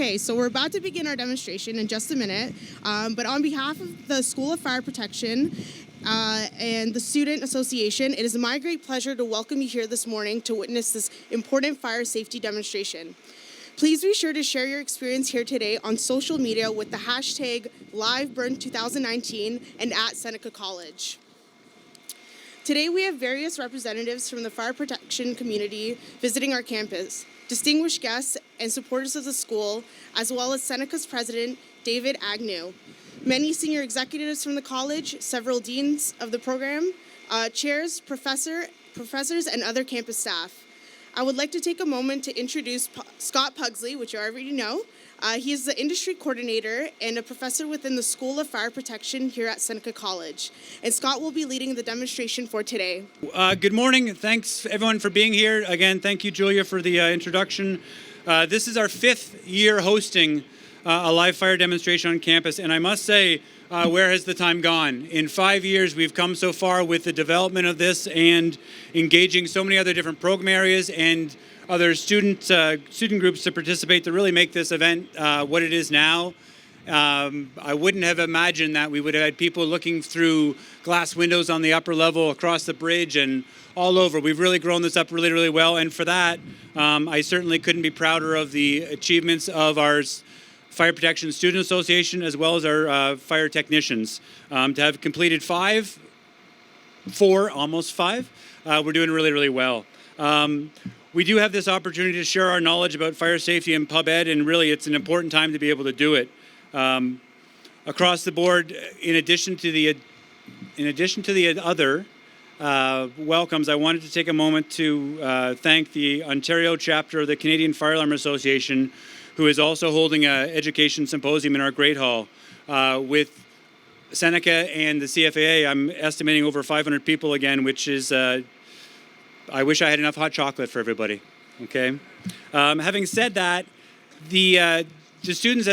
Okay, so we're about to begin our demonstration in just a minute, but on behalf of the School of Fire Protection and the Student Association, it is my great pleasure to welcome you here this morning to witness this important fire safety demonstration. Please be sure to share your experience here today on social media with the hashtag LiveBurn2019 and at Seneca College. Today we have various representatives from the fire protection community visiting our campus, distinguished guests and supporters of the school, as well as Seneca's president, David Agnew, many senior executives from the college, several deans of the program, chairs, professors, and other campus staff. I would like to take a moment to introduce Scott Pugsley, which you already know. He is the industry coordinator and a professor within the School of Fire Protection here at Seneca College. And Scott will be leading the demonstration for today. Good morning. Thanks, everyone, for being here. Again, thank you, Julia, for the introduction. This is our 5th year hosting a live fire demonstration on campus. And I must say, where has the time gone? In 5 years, we've come so far with the development of this and engaging so many other different program areas and other student groups to participate to really make this event what it is now. I wouldn't have imagined that we would have had people looking through glass windows on the upper level across the bridge and all over. We've really grown this up really, really well. And for that, I certainly couldn't be prouder of the achievements of our Fire Protection Student Association as well as our fire technicians. To have completed almost five, we're doing really, really well. We do have this opportunity to share our knowledge about fire safety and pub ed, and really it's an important time to be able to do it. Across the board, in addition to the other welcomes, I wanted to take a moment to thank the Ontario chapter of the Canadian Fire Alarm Association, who is also holding an education symposium in our Great Hall. With Seneca and the CFAA, I'm estimating over 500 people again, which is I wish I had enough hot chocolate for everybody, okay? Having said that, the students,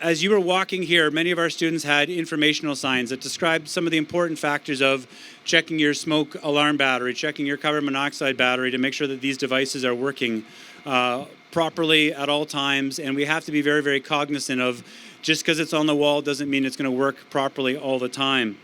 as you were walking here, many of our students had informational signs that described some of the important factors of checking your smoke alarm battery, checking your carbon monoxide battery to make sure that these devices are working properly at all times. And we have to be very, very cognizant of just because it's on the wall doesn't mean it's going to work properly all the time.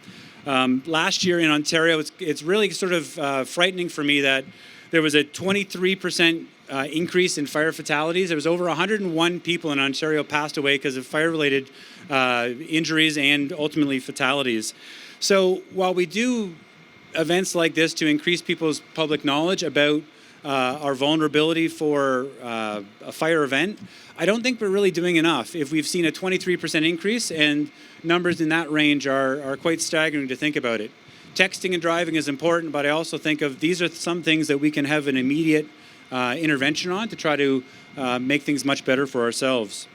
Last year in Ontario, it's really sort of frightening for me that there was a 23% increase in fire fatalities. There was over 101 people in Ontario passed away because of fire-related injuries and ultimately fatalities. So while we do events like this to increase people's public knowledge about our vulnerability for a fire event, I don't think we're really doing enough. If we've seen a 23% increase, and numbers in that range are quite staggering to think about it. Texting and driving is important, but I also think of these are some things that we can have an immediate intervention on to try to make things much better for ourselves.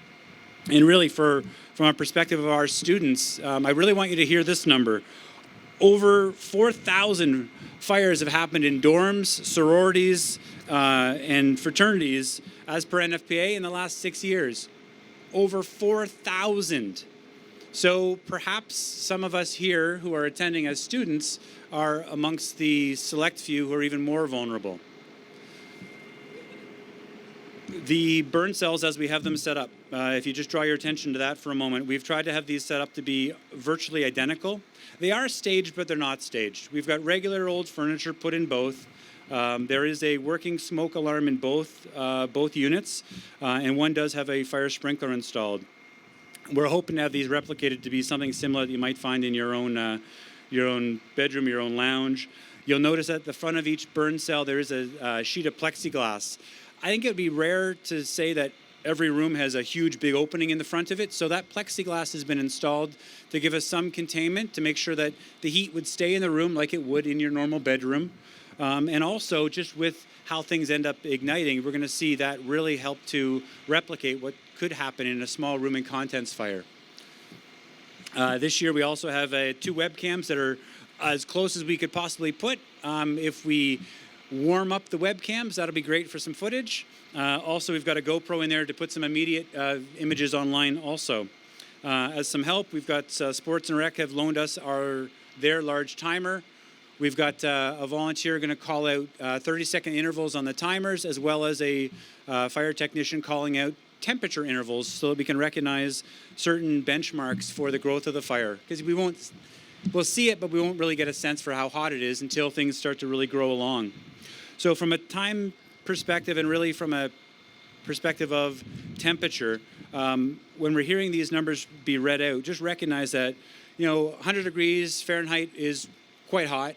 And really, from a perspective of our students, I really want you to hear this number. Over 4,000 fires have happened in dorms, sororities, and fraternities as per NFPA in the last 6 years. Over 4,000. So perhaps some of us here who are attending as students are amongst the select few who are even more vulnerable. The burn cells as we have them set up, if you just draw your attention to that for a moment, we've tried to have these set up to be virtually identical. They are staged, but they're not staged. We've got regular old furniture put in both. There is a working smoke alarm in both units, and one does have a fire sprinkler installed. We're hoping to have these replicated to be something similar that you might find in your own bedroom, your own lounge. You'll notice at the front of each burn cell there is a sheet of plexiglass. I think it would be rare to say that every room has a huge big opening in the front of it, so that plexiglass has been installed to give us some containment to make sure that the heat would stay in the room like it would in your normal bedroom. And also, just with how things end up igniting, we're going to see that really help to replicate what could happen in a small room and contents fire. This year, we also have 2 webcams that are as close as we could possibly put. If we warm up the webcams, that'll be great for some footage. Also, we've got a GoPro in there to put some immediate images online also. As some help, we've got Sports and Rec have loaned us their large timer. We've got a volunteer going to call out 30-second intervals on the timers, as well as a fire technician calling out temperature intervals so that we can recognize certain benchmarks for the growth of the fire. Because we'll see it, but we won't really get a sense for how hot it is until things start to really grow along. So from a time perspective and really from a perspective of temperature, when we're hearing these numbers be read out, just recognize that 100 degrees Fahrenheit is quite hot.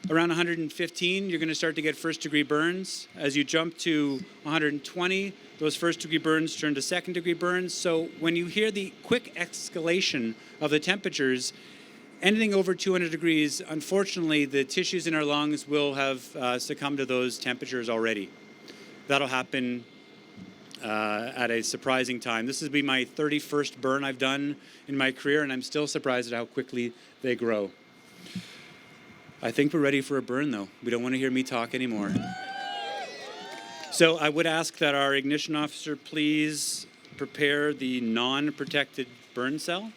Around 115, you're going to start to get first-degree burns. As you jump to 120, those first-degree burns turn to second-degree burns. So when you hear the quick escalation of the temperatures, anything over 200 degrees, unfortunately, the tissues in our lungs will have succumbed to those temperatures already. That'll happen at a surprising time. This will be my 31st burn I've done in my career, and I'm still surprised at how quickly they grow. I think we're ready for a burn, though. We don't want to hear me talk anymore. So I would ask that our ignition officer please prepare the non-protected burn cell.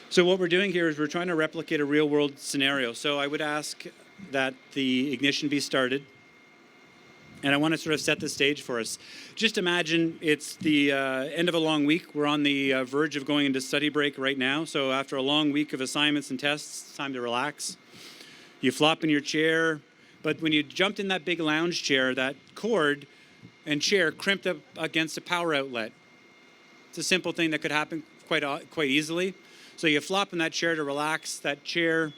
So what we're doing here is we're trying to replicate a real-world scenario. So I would ask that the ignition be started. And I want to sort of set the stage for us. Just imagine it's the end of a long week. We're on the verge of going into study break right now. So after a long week of assignments and tests, it's time to relax. You flop in your chair. But when you jumped in that big lounge chair, that cord and chair crimped up against a power outlet. It's a simple thing that could happen quite easily. So you flop in that chair to relax. That chair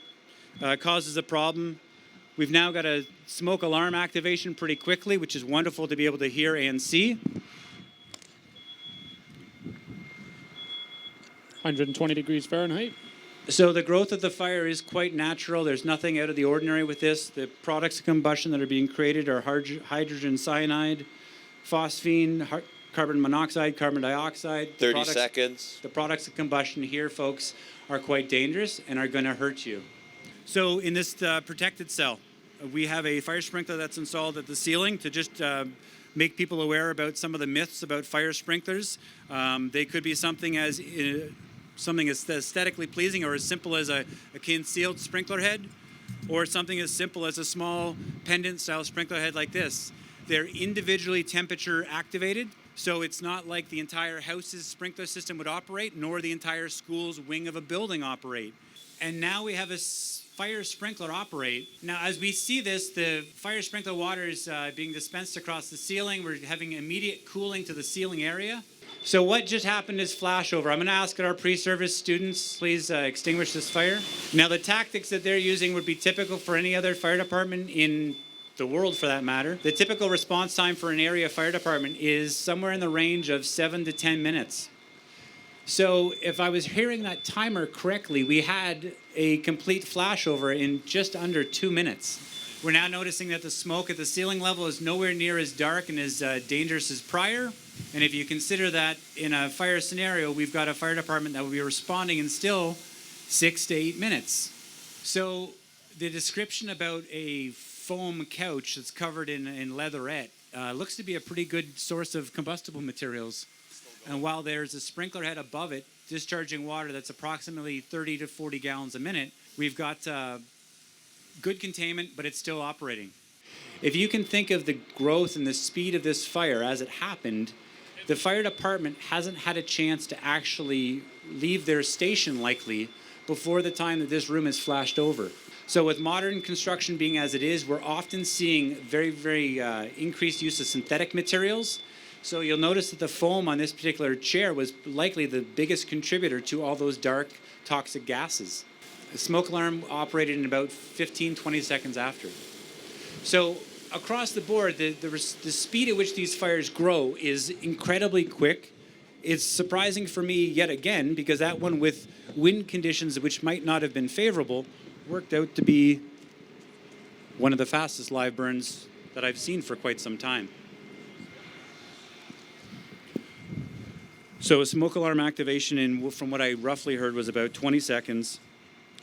causes a problem. We've now got a smoke alarm activation pretty quickly, which is wonderful to be able to hear and see. 120 degrees Fahrenheit. So the growth of the fire is quite natural. There's nothing out of the ordinary with this. The products of combustion that are being created are hydrogen cyanide, phosphine, carbon monoxide, carbon dioxide. 30 seconds. The products of combustion here, folks, are quite dangerous and are going to hurt you. So in this protected cell, we have a fire sprinkler that's installed at the ceiling to just make people aware about some of the myths about fire sprinklers. They could be something as aesthetically pleasing or as simple as a concealed sprinkler head, or something as simple as a small pendant-style sprinkler head like this. They're individually temperature activated, so it's not like the entire house's sprinkler system would operate, nor the entire school's wing of a building operate. And now we have a fire sprinkler operate. Now, as we see this, the fire sprinkler water is being dispensed across the ceiling. We're having immediate cooling to the ceiling area. So what just happened is flashover. I'm going to ask our pre-service students, please extinguish this fire. Now, the tactics that they're using would be typical for any other fire department in the world, for that matter. The typical response time for an area fire department is somewhere in the range of 7 to 10 minutes. So if I was hearing that timer correctly, we had a complete flashover in just under 2 minutes. We're now noticing that the smoke at the ceiling level is nowhere near as dark and as dangerous as prior. And if you consider that in a fire scenario, we've got a fire department that will be responding in still 6 to 8 minutes. So the description about a foam couch that's covered in leatherette looks to be a pretty good source of combustible materials. And while there's a sprinkler head above it discharging water that's approximately 30 to 40 gallons a minute, we've got good containment, but it's still operating. If you can think of the growth and the speed of this fire as it happened, the fire department hasn't had a chance to actually leave their station, likely, before the time that this room is flashed over. So with modern construction being as it is, we're often seeing very, very increased use of synthetic materials. So you'll notice that the foam on this particular chair was likely the biggest contributor to all those dark, toxic gases. The smoke alarm operated in about 15, 20 seconds after. So across the board, the speed at which these fires grow is incredibly quick. It's surprising for me yet again, because that one with wind conditions which might not have been favorable worked out to be one of the fastest live burns that I've seen for quite some time. So a smoke alarm activation from what I roughly heard was about 20 seconds.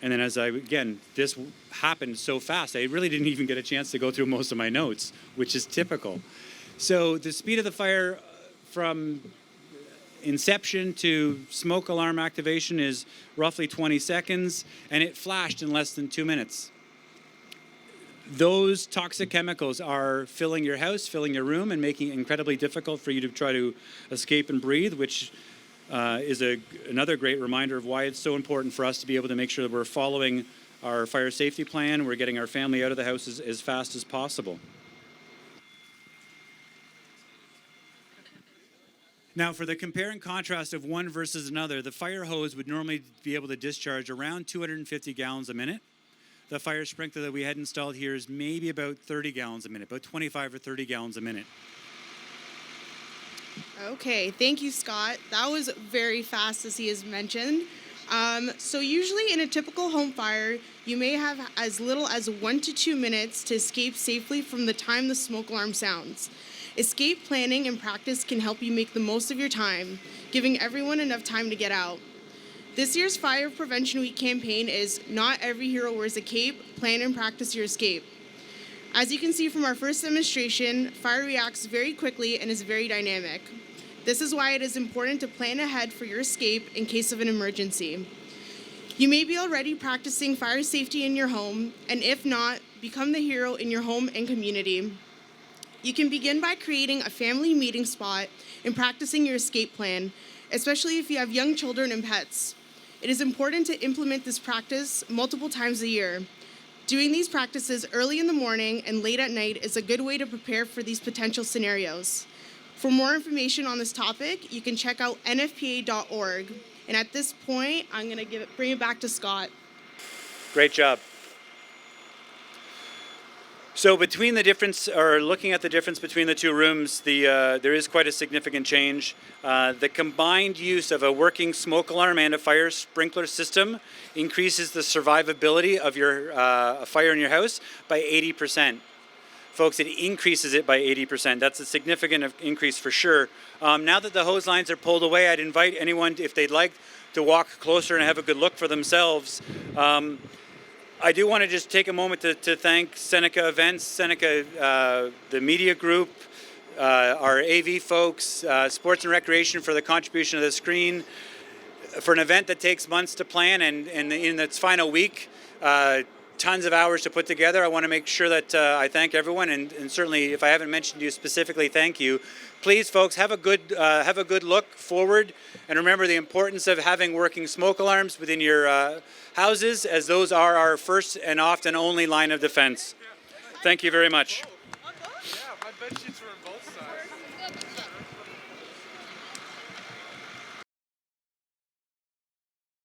And then this happened so fast, I really didn't even get a chance to go through most of my notes, which is typical. So the speed of the fire from inception to smoke alarm activation is roughly 20 seconds, and it flashed in less than 2 minutes. those toxic chemicals are filling your house, filling your room, and making it incredibly difficult for you to try to escape and breathe, which is another great reminder of why it's so important for us to be able to make sure that we're following our fire safety plan, we're getting our family out of the house as fast as possible. Now, for the compare and contrast of one versus another, the fire hose would normally be able to discharge around 250 gallons a minute. The fire sprinkler that we had installed here is maybe about 30 gallons a minute, about 25 or 30 gallons a minute. Okay, thank you, Scott. That was very fast, as he has mentioned. So usually in a typical home fire, you may have as little as 1 to 2 minutes to escape safely from the time the smoke alarm sounds. Escape planning and practice can help you make the most of your time, giving everyone enough time to get out. This year's Fire Prevention Week campaign is Not Every Hero Wears a Cape, Plan and Practice Your Escape. As you can see from our first demonstration, fire reacts very quickly and is very dynamic. This is why it is important to plan ahead for your escape in case of an emergency. You may be already practicing fire safety in your home, and if not, become the hero in your home and community. You can begin by creating a family meeting spot and practicing your escape plan, especially if you have young children and pets. It is important to implement this practice multiple times a year. Doing these practices early in the morning and late at night is a good way to prepare for these potential scenarios. For more information on this topic, you can check out nfpa.org. And at this point, I'm going to bring it back to Scott. Great job. So between the difference, or looking at the difference between the two rooms, there is quite a significant change. The combined use of a working smoke alarm and a fire sprinkler system increases the survivability of your fire in your house by 80%. Folks, it increases it by 80%. That's a significant increase for sure. Now that the hose lines are pulled away, I'd invite anyone, if they'd like, to walk closer and have a good look for themselves. I do want to just take a moment to thank Seneca Events, Seneca, the media group, our AV folks, Sports and Recreation for the contribution of the screen, for an event that takes months to plan and in its final week, tons of hours to put together. I want to make sure that I thank everyone, and certainly if I haven't mentioned you specifically, thank you. Please, folks, have a good look forward, and remember the importance of having working smoke alarms within your houses, as those are our first and often only line of defense. Thank you very much. Yeah, my bed sheets were